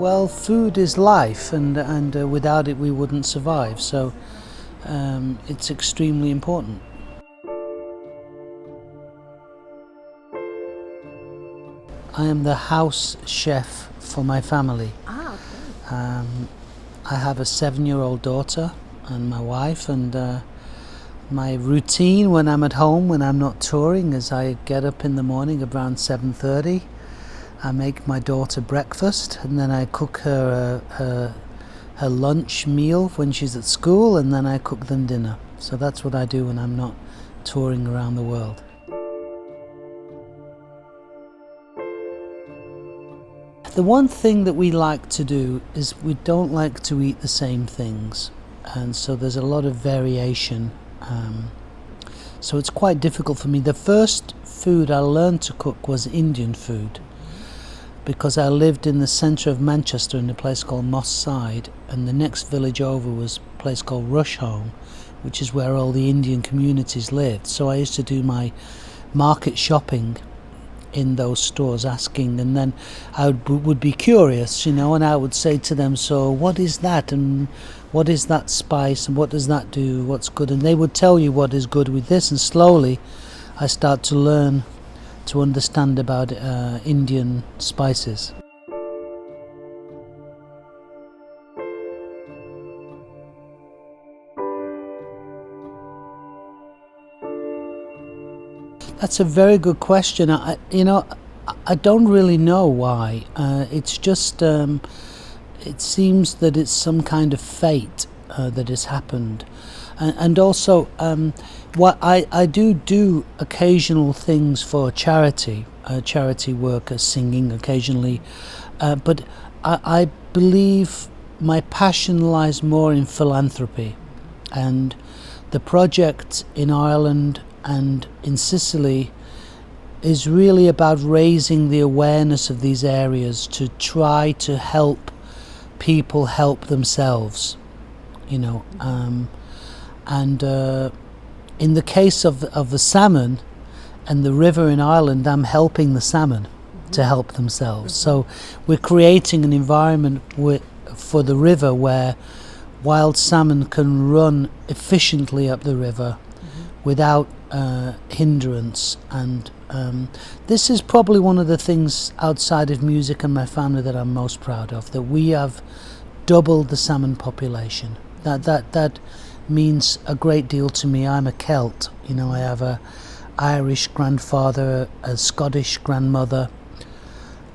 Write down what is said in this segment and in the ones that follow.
Well, food is life, and without it we wouldn't survive, so it's extremely important. I am the house chef for my family. Ah, okay. I have a 7-year-old daughter and my wife, and my routine when I'm at home, when I'm not touring, is I get up in the morning around 7:30. I make my daughter breakfast, and then I cook her her lunch meal when she's at school, and then I cook them dinner. So that's what I do when I'm not touring around the world. The one thing that we like to do is we don't like to eat the same things, and so there's a lot of variation. So it's quite difficult for me. The first food I learned to cook was Indian food, because I lived in the centre of Manchester in a place called Moss Side, and the next village over was a place called Rusholme, which is where all the Indian communities lived. So I used to do my market shopping in those stores, asking, and then I would be curious, and I would say to them, so what is that, and what is that spice, and what does that do, what's good, and they would tell you what is good with this, and slowly I start to learn to understand about Indian spices. That's a very good question. I don't really know why. It's just it seems that it's some kind of fate that has happened, and also what I do occasional things for charity work, singing occasionally, but I believe my passion lies more in philanthropy, and the project in Ireland and in Sicily is really about raising the awareness of these areas to try to help people help themselves, and in the case of the salmon and the river in Ireland, I'm helping the salmon to help themselves. So we're creating an environment for the river where wild salmon can run efficiently up the river without hindrance, and this is probably one of the things outside of music and my family that I'm most proud of, that we have doubled the salmon population. That means a great deal to me. I'm a Celt, I have a Irish grandfather, a Scottish grandmother,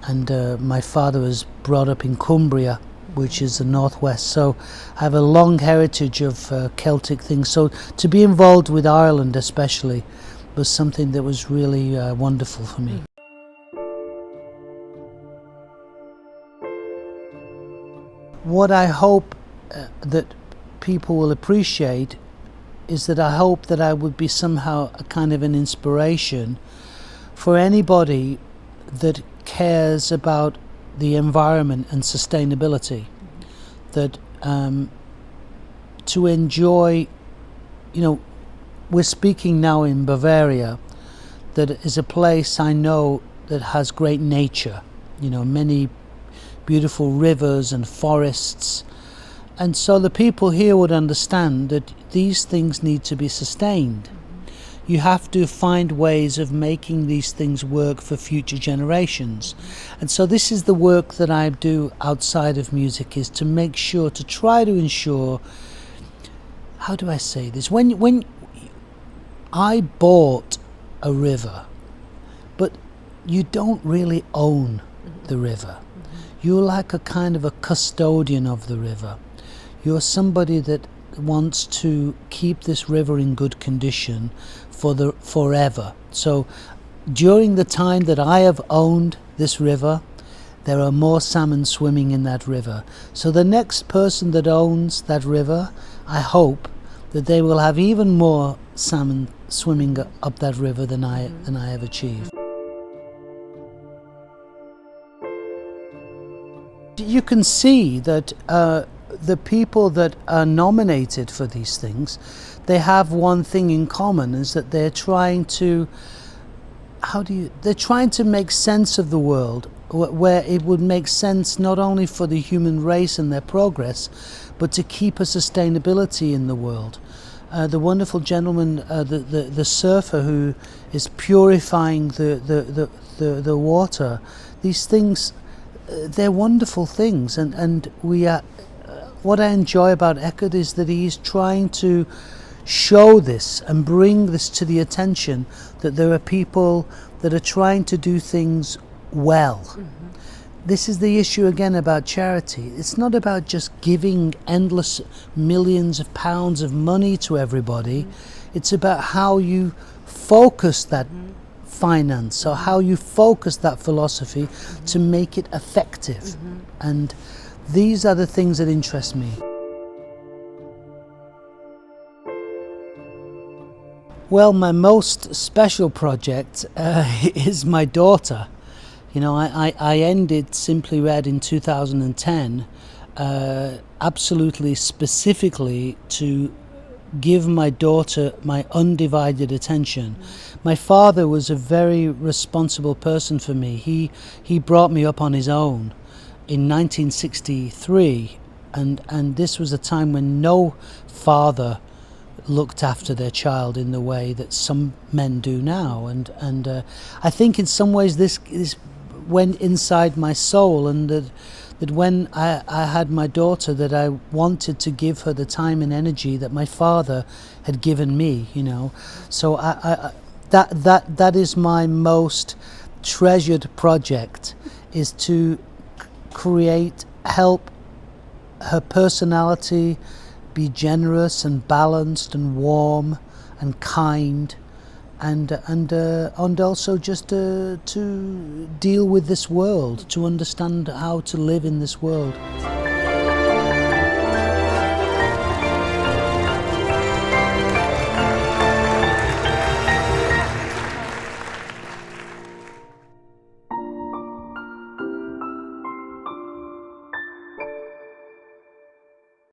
and my father was brought up in Cumbria, which is the northwest, so I have a long heritage of Celtic things. So to be involved with Ireland especially was something that was really wonderful for me. What I hope that people will appreciate is that I hope that I would be somehow a kind of an inspiration for anybody that cares about the environment and sustainability, that to enjoy, we're speaking now in Bavaria, that is a place I know that has great nature, many beautiful rivers and forests, and so the people here would understand that these things need to be sustained. You have to find ways of making these things work for future generations. And so this is the work that I do outside of music, is to make sure, to try to ensure, how do I say this? When I bought a river, but you don't really own the river. You're like a kind of a custodian of the river. You're somebody that wants to keep this river in good condition forever. So during the time that I have owned this river, there are more salmon swimming in that river. So the next person that owns that river, I hope that they will have even more salmon swimming up that river than I have achieved. You can see that the people that are nominated for these things, they have one thing in common, is that they're trying to, they're trying to make sense of the world where it would make sense not only for the human race and their progress, but to keep a sustainability in the world. The wonderful gentleman, the surfer who is purifying the water, these things, they're wonderful things, and we are. What I enjoy about Eckart is that he's trying to show this and bring this to the attention that there are people that are trying to do things well. Mm-hmm. This is the issue again about charity. It's not about just giving endless millions of pounds of money to everybody. Mm-hmm. It's about how you focus that finance, or how you focus that philosophy to make it effective. Mm-hmm. And these are the things that interest me. Well, my most special project is my daughter. You know, I ended Simply Red in 2010 absolutely specifically to give my daughter my undivided attention. My father was a very responsible person for me. He brought me up on his own in 1963, and this was a time when no father looked after their child in the way that some men do now, and I think in some ways this went inside my soul, and that when I had my daughter, that I wanted to give her the time and energy that my father had given me, you know. So that is my most treasured project, is to help her personality be generous and balanced and warm and kind, and also just to deal with this world, to understand how to live in this world.